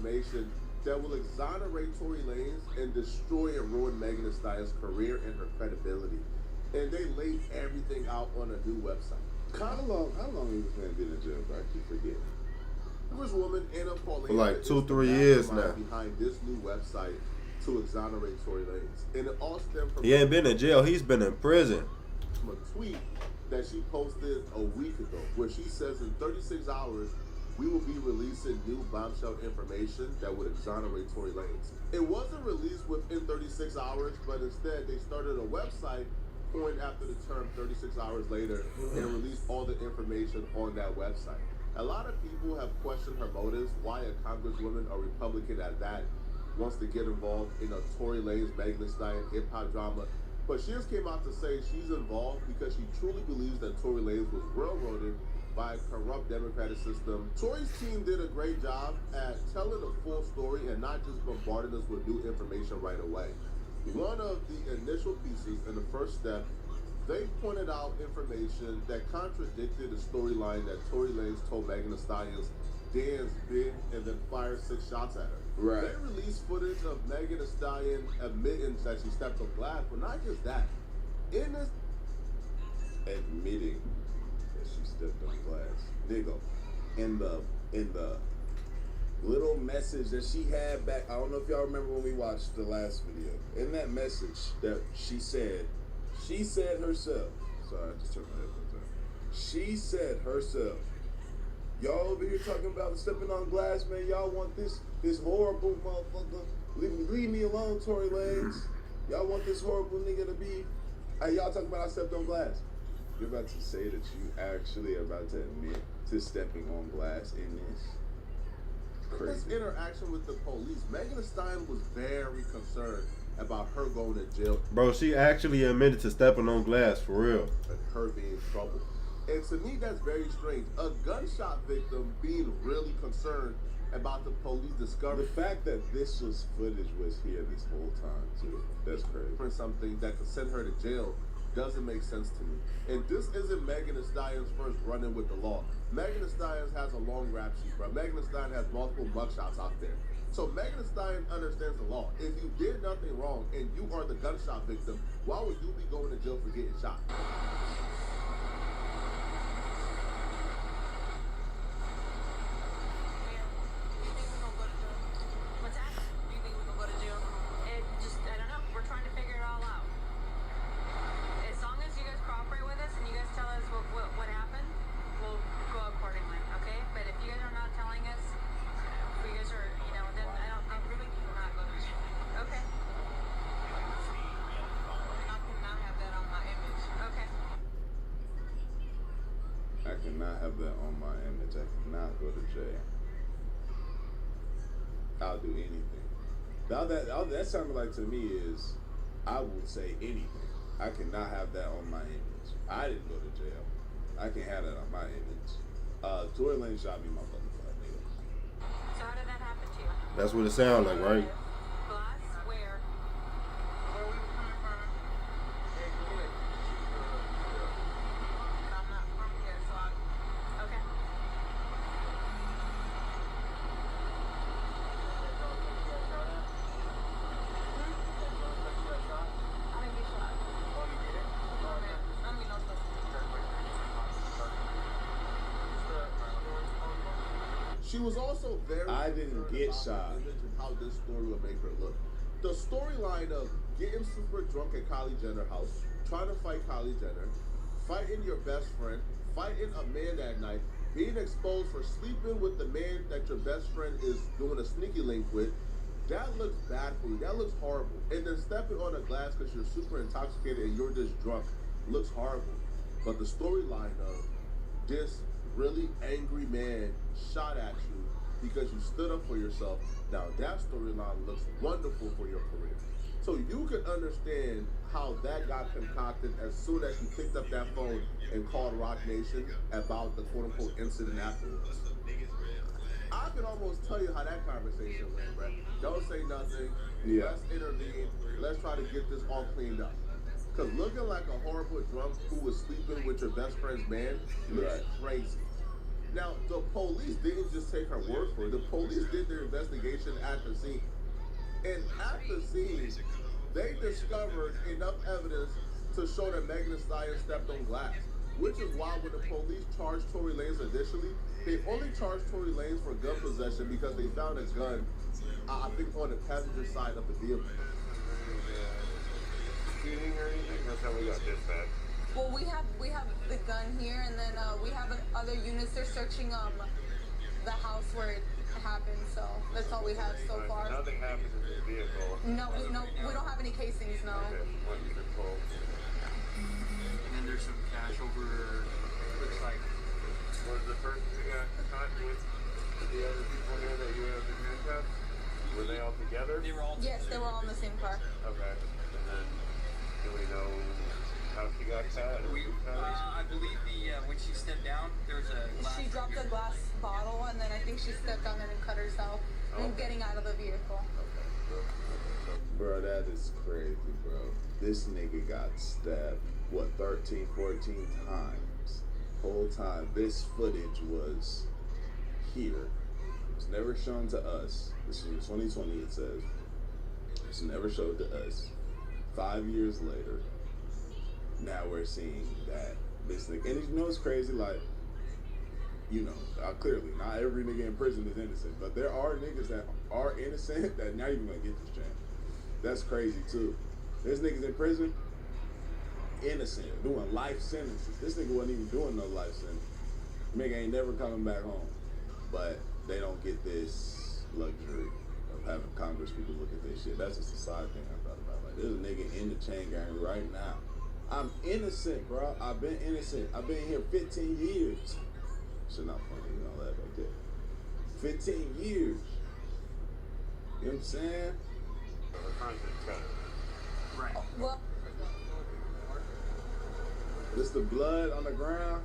information that will exonerate Tory Lanez and destroy and ruin Megan Thee Stallion's career and her credibility. And they laid everything out on a new website. How long he was going to be in jail? I keep forgetting. This woman, Anna Paulina, for like 2-3 years now. Behind this new website to exonerate Tory Lanez. And it all stemmed from... He ain't been in jail. He's been in prison. From a tweet that she posted a week ago where she says in 36 hours, we will be releasing new bombshell information that would exonerate Tory Lanez. It wasn't released within 36 hours, but instead they started a website coined after the term 36 hours later and released all the information on that website. A lot of people have questioned her motives, why a congresswoman, a Republican at that, wants to get involved in a Tory Lanez, Megan Thee Stallion hip-hop drama. But she just came out to say she's involved because she truly believes that Tory Lanez was railroaded by a corrupt democratic system. Tory's team did a great job at telling the full story and not just bombarding us with new information right away. One of the initial pieces in the first step, they pointed out information that contradicted the storyline that Tory Lanez told Megan Thee Stallion's dance big and then fired 6 shots at her. Right. They released footage of Megan Thee Stallion admitting that she stepped on glass, but not just that. In this, admitting that she stepped on glass, nigga, in the little message that she had back. I don't know if y'all remember when we watched the last video. In that message that she said herself. Sorry, I just took my headphones off. She said herself, y'all over here talking about stepping on glass, man. Y'all want this horrible motherfucker. Leave me alone, Tory Lanez. Y'all want this horrible nigga to be. Hey, y'all talking about I stepped on glass. You're about to say that you actually are about to admit to stepping on glass in this. Crazy. This interaction with the police, Megan Thee Stallion was very concerned about her going to jail. Bro, she actually admitted to stepping on glass, for real. And her being in trouble. And to me, that's very strange. A gunshot victim being really concerned about the police discovery. The fact that this footage was here this whole time, too. That's crazy. For something that could send her to jail doesn't make sense to me. And this isn't Megan Thee Stallion's first run-in with the law. Megan Thee Stallion has a long rap sheet, bro. Megan Thee Stallion has multiple mugshots out there. So Megan Thee Stallion understands the law. If you did nothing wrong and you are the gunshot victim, why would you be going to jail for getting shot? I cannot have that on my image. I cannot go to jail. I'll do anything. All that sounded like to me is, I will say anything. I cannot have that on my image. I didn't go to jail. I can't have that on my image. Tory Lanez shot me, my fucking flat nigga. So how did that happen to you? That's what it sounds like, right? Glass? Where? Where were you coming from? I'm not from here, so okay. I didn't get shot. Oh, you did it? No, man. I mean, no, She was also very I didn't get shot. Image and how this story would make her look. The storyline of getting super drunk at Kylie Jenner's house, trying to fight Kylie Jenner, fighting your best friend, fighting a man that night, being exposed for sleeping with the man that your best friend is doing a sneaky link with, that looks bad for you. That looks horrible. And then stepping on a glass because you're super intoxicated and you're just drunk looks horrible. But the storyline of this really angry man shot at you because you stood up for yourself, now that storyline looks wonderful for your career. So you can understand how that got concocted as soon as you picked up that phone and called Rock Nation about the quote-unquote incident afterwards. I can almost tell you how that conversation went, bro. Don't say nothing. Yeah. Let's intervene. Let's try to get this all cleaned up. Because looking like a horrible drunk who was sleeping with your best friend's man looks crazy. Now, the police didn't just take her word for it. The police did their investigation at the scene. And at the scene, they discovered enough evidence to show that Megan Thee Stallion stepped on glass. Which is why when the police charged Tory Lanez initially, they only charged Tory Lanez for gun possession because they found a gun, I think, on the passenger side of the vehicle. Shooting or anything? That's how we got dispatched. Well, we have the gun here, and then we have other units. They're searching the house where it happened. So that's all we have so far. Nothing happened to the vehicle. No, we don't have any casings. No. Okay, what you been told. And then there's some cash over, looks like. Was the person who got caught with the other people here that you have been handcuffed? Were they all together? They were all Yes, they were all in the same car. Okay. And then, do we know how she got caught? I believe when she stepped down, there was a glass. She dropped a glass bottle, and then I think she stepped on it and cut herself. And getting out of the vehicle. Bro, that is crazy, bro. This nigga got stabbed, what, 13, 14 times. Whole time, this footage was here. It was never shown to us. This is in 2020, it says. It was never showed to us. 5 years later, now we're seeing that this nigga, and you know what's crazy, like, you know, clearly, not every nigga in prison is innocent, but there are niggas that are innocent that not even gonna get this chance. That's crazy too. There's niggas in prison, innocent, doing life sentences. This nigga wasn't even doing no life sentence. Nigga ain't never coming back home. But they don't get this luxury of having Congress people look at this shit. That's just a side thing I thought about. Like, there's a nigga in the chain gang right now. I'm innocent, bro. I've been innocent. I've been here 15 years. Shit not funny, you know that right there. 15 years. You know what I'm saying? The front is cut. Right. Well, This the blood on the ground.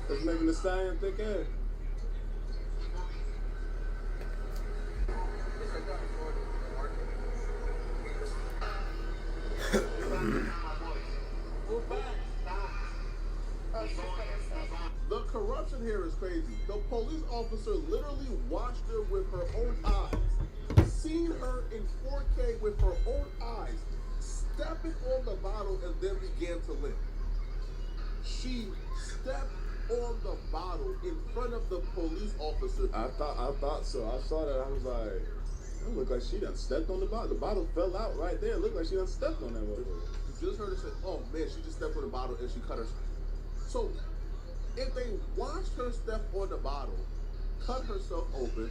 That's making the Stallion thick ass. The corruption here is crazy. The police officer literally watched her with her own eyes, seen her in 4K with her own eyes, stepping on the bottle and then began to limp. She stepped on the bottle in front of the police officer. I thought so. I saw that. I was like, it looked like she done stepped on the bottle. The bottle fell out right there. It looked like she done stepped on that motherfucker. You just heard her say, oh man, she just stepped on the bottle and she cut her. So, if they watched her step on the bottle, cut herself open,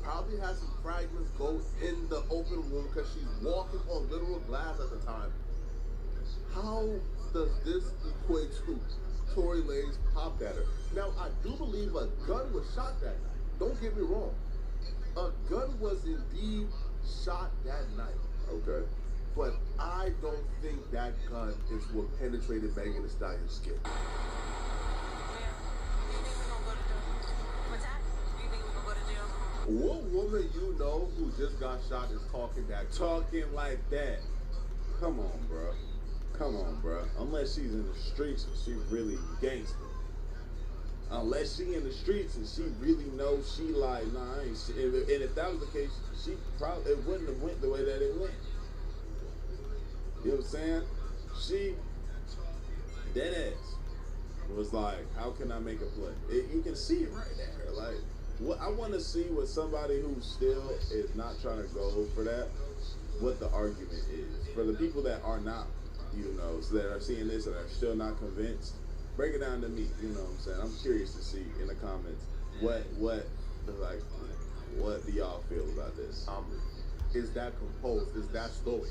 probably had some fragments go in the open wound because she's walking on literal glass at the time. How does this equate to Tory Lanez popped at her? Now, I do believe a gun was shot that night. Don't get me wrong. A gun was indeed shot that night. Okay. But I don't think that gun is what penetrated Megan Thee Stallion's skin. What woman you know who just got shot is talking that Talking like that. Come on, bro. Come on, bro. Unless she's in the streets and she really gangster. Unless she in the streets and she really knows she like, nah, I ain't shit. And if that was the case, she probably, it wouldn't have went the way that it went. You know what I'm saying? She, dead ass, was like, how can I make a play? You can see it right there. Like, what I want to see with somebody who still is not trying to go for that, what the argument is. For the people that are not, you know, so that are seeing this and are still not convinced, break it down to me. You know what I'm saying? I'm curious to see in the comments what do y'all feel about this? is that composed? Is that story?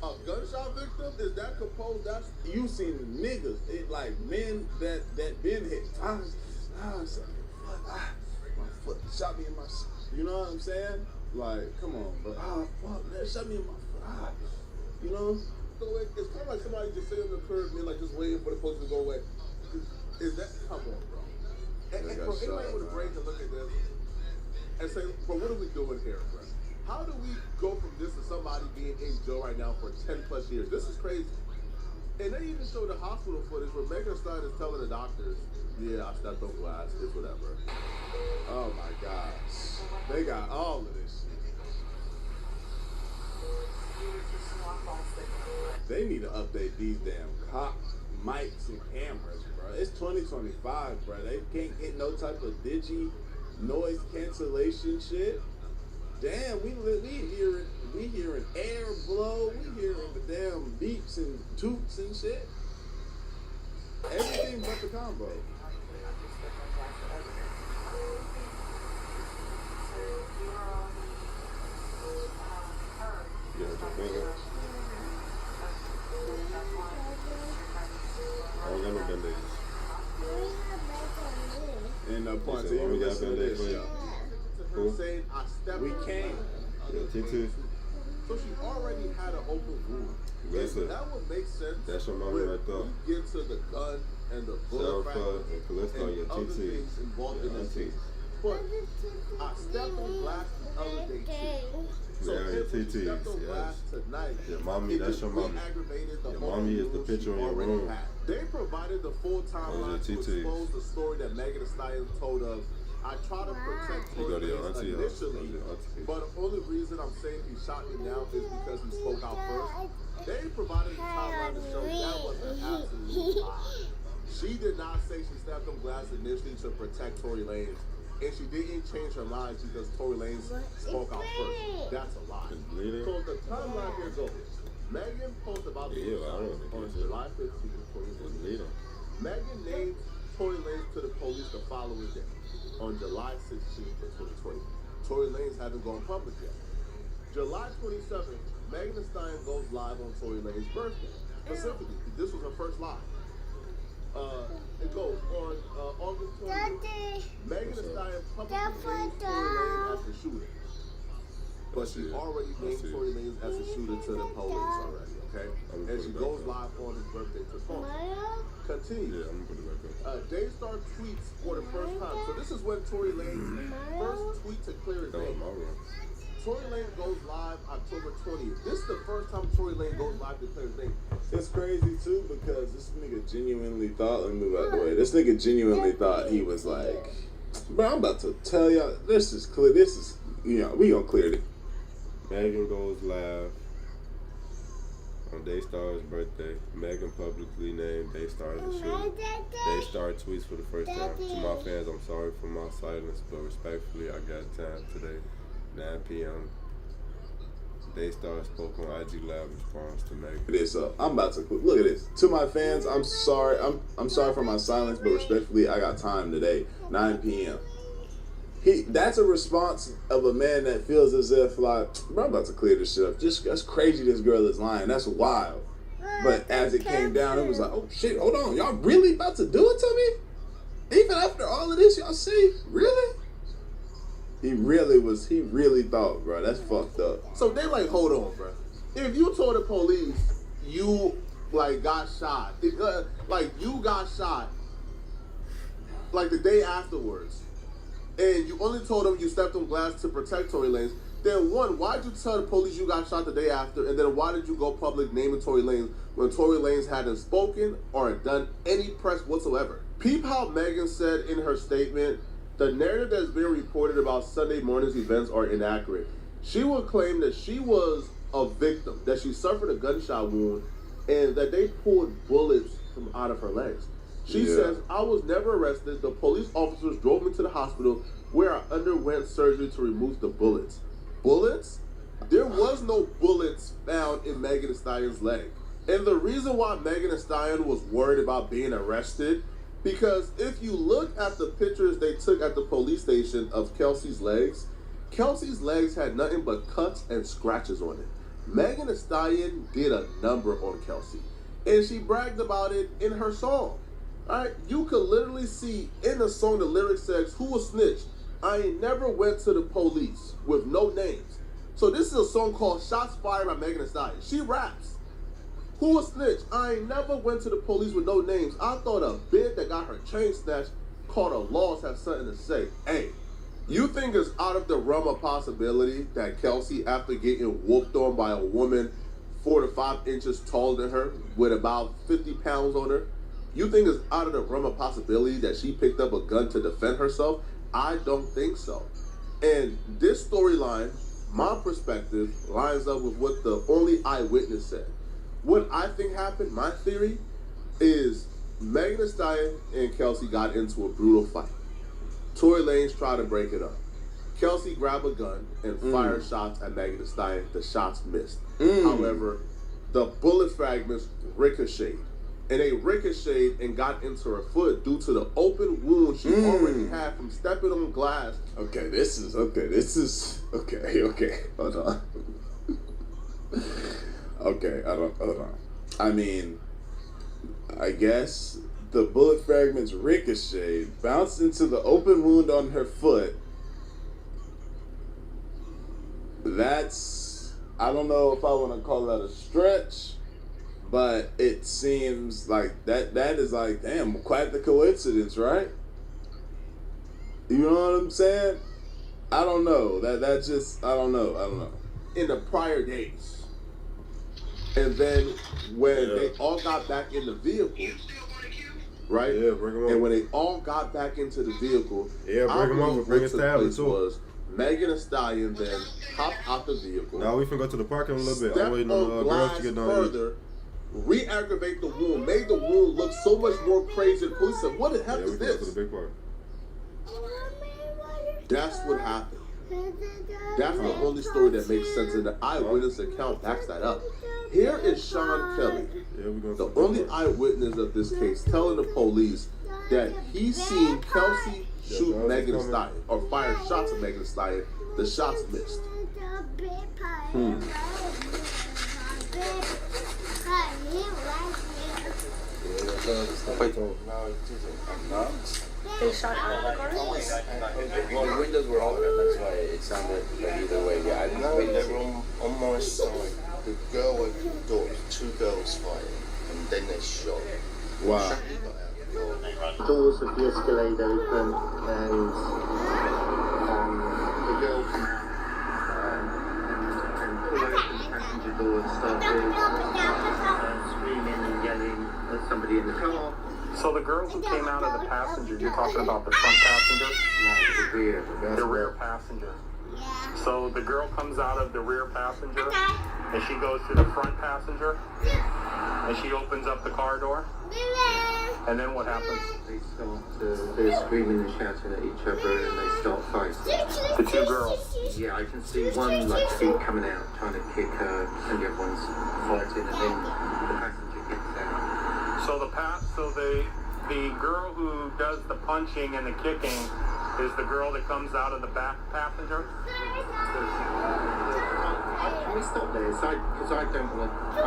A gunshot victim? Is that composed? That's You seen niggas, it like men that been hit. My foot shot me in my. You know what I'm saying? Like, come on, bro. Fuck, man, shot me in my foot. You know? so it's kind of like somebody just sitting on the curb and like just waiting for the police to go away. Is that, come on, bro. And They got bro, anybody shot, with a bro. brain can look at this and say, bro, what are we doing here, bro? How do we go from this to somebody being in jail right now for 10 plus years? This is crazy. And they even show the hospital footage where Megan Thee Stallion is telling the doctors, yeah, I stepped on glass, it's whatever. Oh my gosh. They got all of this shit. They need to update these damn cop mics and cameras, bro. It's 2025, bro. They can't get no type of digi noise cancellation shit. Damn, we hearing air blow, we hearing the damn beeps and toots and shit. Everything but the combo. Yeah, the finger. I don't got no bandages. And the point said, to "Well, we you got listen to Band-Aid this, for you." yo. To her Cool. saying, I stepped We on can't. glass. Yeah, T2. So she already had an open wound. Listen, And that would make sense. that's your mommy when right there. we get to the gun and the bullet Sarah fragments and Callisto, and your other TT. things involved in Yeah, this auntie. case. But I stepped on glass the other day too. So Yeah, your if we TTs, stepped on yes. glass tonight, Your mommy, it that's just your mommy. re-aggravated the Your other mommy is the wounds picture she in your already room. had. They provided the full timeline Those to are TTs. expose the story that Megan Thee Stallion told of. I try to protect You go to your Tory Lanez auntie house. Go to initially, your auntie. but the only reason I'm saying he shot me now is because he spoke out first. They provided the timeline to show that was an absolute lie. She did not say she stepped on glass initially to protect Tory Lanez, and she didn't change her mind because Tory Lanez spoke out first. That's a lie. It's bleeding? So the timeline here goes. Megan posted about the Yeah, I don't on think July 15th, It's 2020. bleeding. Megan named Tory Lanez to the police the following day, on July 16th of 2020. Tory Lanez hasn't gone public yet. July 27th, Megan Thee Stallion goes live on Tory Lanez's birthday. Specifically, this was her first live. It goes on August 20th. Megan Thee Stallion publicly named Tory Lanez as the shooter. But she already named Tory Lanez as a shooter to the police already, okay? I'm gonna And put she it goes back up. live on his birthday to phone. Continue. Yeah, I'm gonna put it back up. Daystar tweets for the first time. So this is when Tory Lanez first tweet to clear his That was name. my room. Tory Lanez goes live October 20th. This is the first time Tory Lanez goes live to clear his name. It's crazy too because this nigga genuinely thought, let me move out the way. This nigga genuinely thought he was like, bro, I'm about to tell y'all, this is clear. This is, you know, we gonna clear it. Megan goes live on Daystar's birthday. Megan publicly named Daystar the shooter. Daystar tweets for the first time. To my fans, I'm sorry for my silence, but respectfully, I got time today, 9 p.m. Daystar spoke on IG Live response to Megan. This up. I'm about to look at this. To my fans, I'm sorry. I'm sorry for my silence, but respectfully, I got time today, 9 p.m. That's a response of a man that feels as if like, bro, I'm about to clear this shit up. Just that's crazy. This girl is lying. That's wild. But as it came down, it was like, oh shit, hold on, y'all really about to do it to me? Even after all of this, y'all see, really? He really thought, bro. That's fucked up. So they like, hold on, bro. If you told the police you like got shot, like you got shot, like the day afterwards, and you only told them you stepped on glass to protect Tory Lanez, then one, why'd you tell the police you got shot the day after, and then why did you go public naming Tory Lanez when Tory Lanez hadn't spoken or done any press whatsoever? Peep how Megan said in her statement, the narrative that's been reported about Sunday morning's events are inaccurate. She would claim that she was a victim, that she suffered a gunshot wound, and that they pulled bullets from out of her legs. She says, I was never arrested. The police officers drove me to the hospital where I underwent surgery to remove the bullets. Bullets? There was no bullets found in Megan Thee Stallion's leg. And the reason why Megan Thee Stallion was worried about being arrested, because if you look at the pictures they took at the police station of Kelsey's legs had nothing but cuts and scratches on it. Megan Thee Stallion did a number on Kelsey, and she bragged about it in her song. All right, you could literally see in the song the lyric says, "Who a snitch? I ain't never went to the police," with no names. So this is a song called "Shots Fired" by Megan Thee Stallion. She raps, "Who a snitch? I ain't never went to the police with no names. I thought a bitch that got her chain snatched caught a loss had something to say." Hey, you think it's out of the realm of possibility that Kelsey, after getting whooped on by a woman 4 to 5 inches taller than her with about 50 pounds on her, you think it's out of the realm of possibility that she picked up a gun to defend herself? I don't think so. And this storyline, my perspective, lines up with what the only eyewitness said. What I think happened, my theory, is Megan Thee Stallion and Kelsey got into a brutal fight. Tory Lanez tried to break it up. Kelsey grabbed a gun and fired shots at Megan Thee Stallion. The shots missed. However, the bullet fragments ricocheted. And they ricocheted and got into her foot due to the open wound she already had from stepping on glass. Okay, hold on. Hold on. I mean, I guess the bullet fragments ricocheted, bounced into the open wound on her foot. That's, I don't know if I want to call that a stretch, but it seems like that is like, damn, quite the coincidence, right? You know what I'm saying? I don't know. That just, I don't know. In the prior days. And then when they all got back in the vehicle, right? Yeah, bring them And over. when they all got back into the vehicle, Yeah, bring them over. Bring a tablet too. Was Megan Thee Stallion then hopped out the vehicle. Now we finna go to the parking a little bit. I'm Stepped waiting on on girls glass to get done. further, re-aggravate the wound, made the wound look so much more crazy. The police said, "What the hell Yeah, is we go to this?" the big part. That's what happened. That's the only story that makes sense, and the eyewitness account backs that up. Here is Sean Kelly, Yeah, we going the to only eyewitness of this case, telling the police that he seen Kelsey shoot Megan Thee Stallion, or fire shots at Megan Thee Stallion. The shots missed. They shot out of the car? Well, the windows were open, that's why it sounded like either way. Yeah, I didn't know. They were on my side. The girl opened the door, 2 girls fighting, and then they shot. Wow. The doors of the Escalade open, and the girl come out and pull open the passenger door and started screaming and yelling at somebody in the car. So the girl who came out of the passenger, you're talking about the front passenger? No, the rear. The rear passenger. So the girl comes out of the rear passenger, and she goes to the front passenger, and she opens up the car door. And then what happens? They start, they're screaming and shouting at each other, and they start fighting. The 2 girls. Yeah, I can see one like feet coming out, trying to kick her, and the other one's fighting, and then the passenger gets out. So the girl who does the punching and the kicking is the girl that comes out of the back passenger? Can we stop there? Because I don't want to.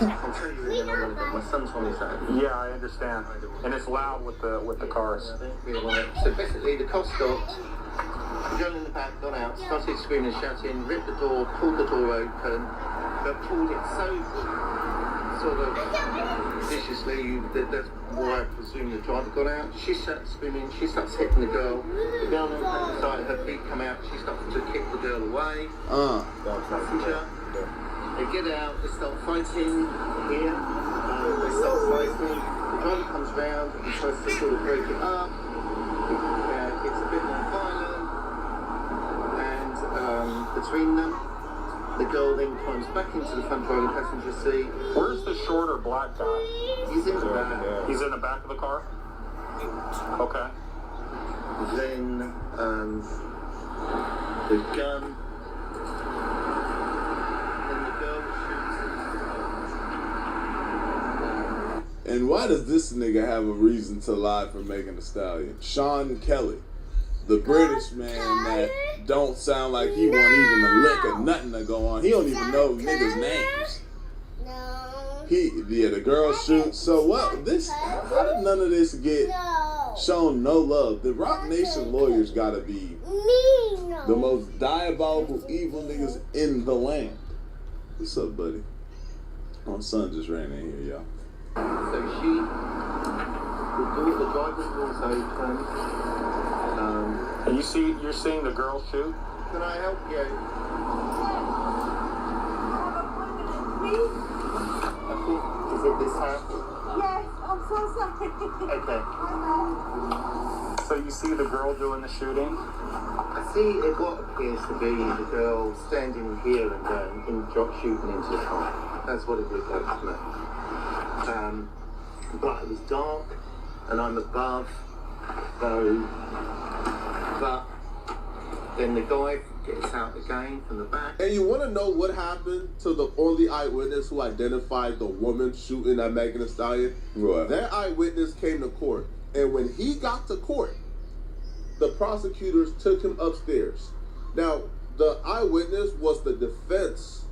I'll tell you in a minute, but my son's on his own. Yeah, I understand. And it's loud with the cars. So basically, the car stopped. The girl in the back got out, started screaming and shouting, ripped the door, pulled the door open, but pulled it so sort of viciously. That's why I presume the driver got out. She starts screaming, she starts hitting the girl. The girl on the side, her feet come out, she starts to kick the girl away. Passenger. They get out, they start fighting here. They start fighting. The driver comes round and tries to sort of break it up. It's a bit more violent. And between them, the girl then climbs back into the front row passenger seat. Where's the shorter black guy? He's in the back. He's in the back of the car? Okay. Then the gun. Then the girl shoots. And why does this nigga have a reason to lie for Megan Thee Stallion? Sean Kelly. the British man that don't sound like he want even a lick or nothing to go on. He don't even know niggas' names. The girl shoots. So what? How did none of this get shown no love? The Rock Nation lawyers gotta be the most diabolical, evil niggas in the land. What's up, buddy? My son just ran in here, y'all. So the driver's also turned. You're seeing the girl shoot? Can I help you? Is it this house? Yes, I'm so sorry. Okay. So you see the girl doing the shooting? I see what appears to be the girl standing here and shooting into the car. That's what it looked like to me. But it was dark, and I'm above, so. But then the guy gets out again from the back. And you want to know what happened to the only eyewitness who identified the woman shooting at Megan Thee Stallion? Right. That eyewitness came to court, and when he got to court, the prosecutors took him upstairs. Now, the eyewitness was the defense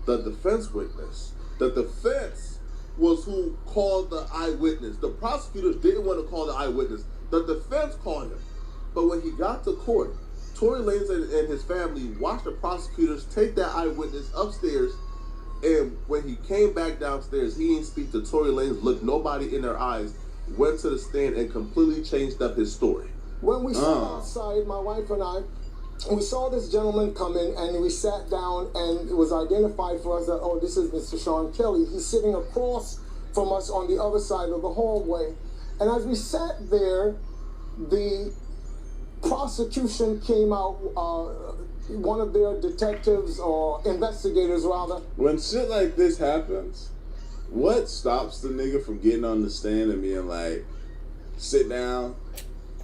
witness. The defense was who called the eyewitness. The prosecutors didn't want to call the eyewitness. The defense called him. But when he got to court, Tory Lanez and his family watched the prosecutors take that eyewitness upstairs, and when he came back downstairs, he didn't speak to Tory Lanez, looked nobody in their eyes, went to the stand and completely changed up his story. When we sat outside, my wife and I, we saw this gentleman come in, and we sat down, and it was identified for us that, oh, this is Mr. Sean Kelly. He's sitting across from us on the other side of the hallway. And as we sat there, the prosecution came out, one of their detectives or investigators rather. When shit like this happens, what stops the nigga from getting on the stand and being like, sit down?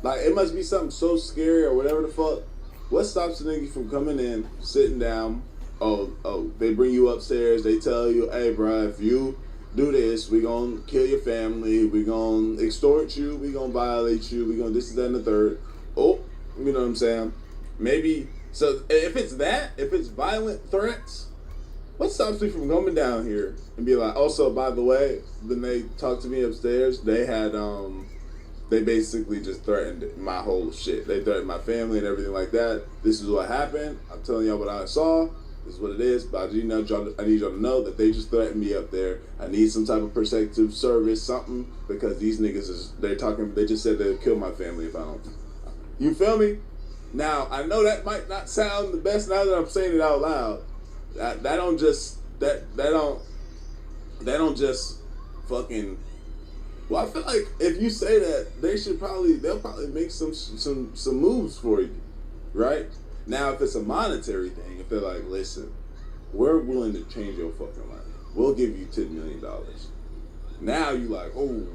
Like, it must be something so scary or whatever the fuck. What stops the nigga from coming in, sitting down? Oh, they bring you upstairs, they tell you, hey, bro, if you do this, we gonna kill your family, we gonna extort you, we gonna violate you, we gonna this, that, and the third. Oh, you know what I'm saying? Maybe, so if it's violent threats, what stops me from coming down here and be like, also, by the way, when they talked to me upstairs, they had, they basically just threatened my whole shit. They threatened my family and everything like that. This is what happened. I'm telling y'all what I saw. This is what it is. But I need y'all to know that they just threatened me up there. I need some type of protective service, something, because these niggas they just said they'll kill my family if I don't. You feel me? Now, I know that might not sound the best now that I'm saying it out loud. That don't just fucking. Well, I feel like if you say that, they'll probably make some moves for you, right? Now, if it's a monetary thing, if they're like, listen, we're willing to change your fucking life, we'll give you $10 million. Now you like, oh,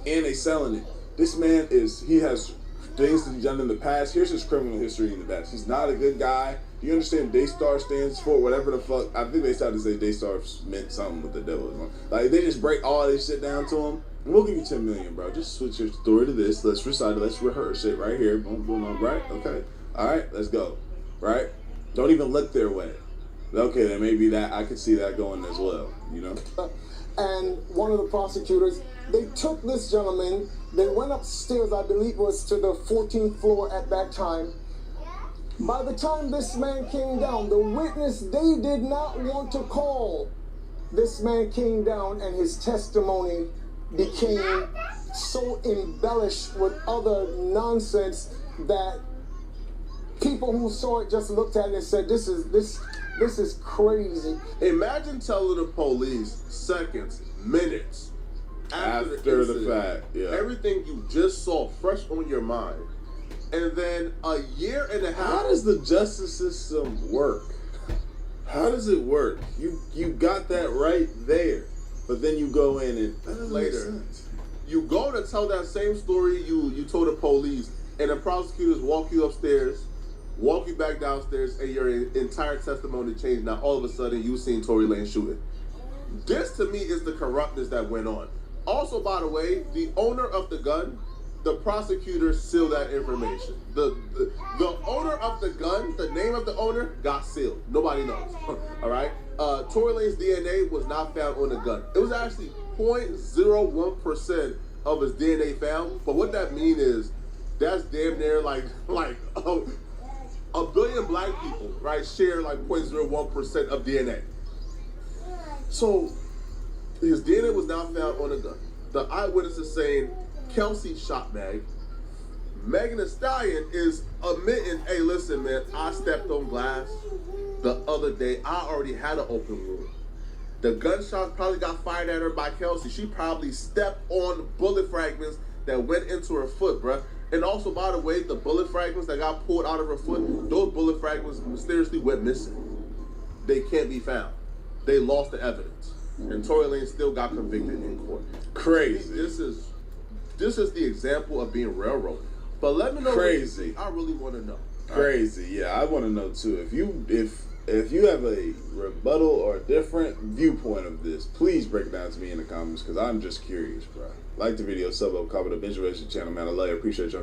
and they selling it. This man he has things that he's done in the past. Here's his criminal history in the past. He's not a good guy. You understand Daystar stands for whatever the fuck. I think they started to say Daystar meant something with the devil. Like, they just break all this shit down to him. And we'll give you $10 million, bro. Just switch your story to this. Let's recite it. Let's rehearse it right here. Boom, boom, boom. Right? Okay. All right. Let's go. Right? Don't even look their way. Okay, then maybe that I could see that going as well. You know. And one of the prosecutors, they took this gentleman. They went upstairs. I believe it was to the 14th floor at that time. By the time this man came down, the witness they did not want to call, this man came down and his testimony became so embellished with other nonsense that people who saw it just looked at it and said, this is crazy. Imagine telling the police seconds, minutes after the fact, everything you just saw fresh on your mind. And then a year and a half. How does the justice system work? How does it work? You got that right there, but then you go in and that doesn't make sense. You go to tell that same story you told the police, and the prosecutors walk you upstairs, walk you back downstairs, and your entire testimony changed. Now all of a sudden you seen Tory Lanez shooting. This to me is the corruptness that went on. Also, by the way, the owner of the gun the prosecutors sealed that information. The owner of the gun, the name of the owner, got sealed. Nobody knows. All right. Tory Lanez DNA was not found on the gun. It was actually 0.01% of his DNA found. But what that means is that's damn near like a billion black people, right, share like 0.01% of DNA. So his DNA was not found on the gun. The eyewitness is saying Kelsey shot Meg. Megan Thee Stallion is admitting, hey, listen, man, I stepped on glass the other day. I already had an open wound. The gunshot probably got fired at her by Kelsey. She probably stepped on bullet fragments that went into her foot, bruh. And also, by the way, the bullet fragments that got pulled out of her foot, those bullet fragments mysteriously went missing. They can't be found. They lost the evidence. And Tory Lanez still got convicted in court. Crazy. This is the example of being railroaded. But let me know. Crazy. I really want to know. Crazy. Yeah, I want to know too. If you have a rebuttal or a different viewpoint of this, please break it down to me in the comments because I'm just curious, bro. Like the video, sub up, comment, binge the channel, man. I love you. Appreciate you.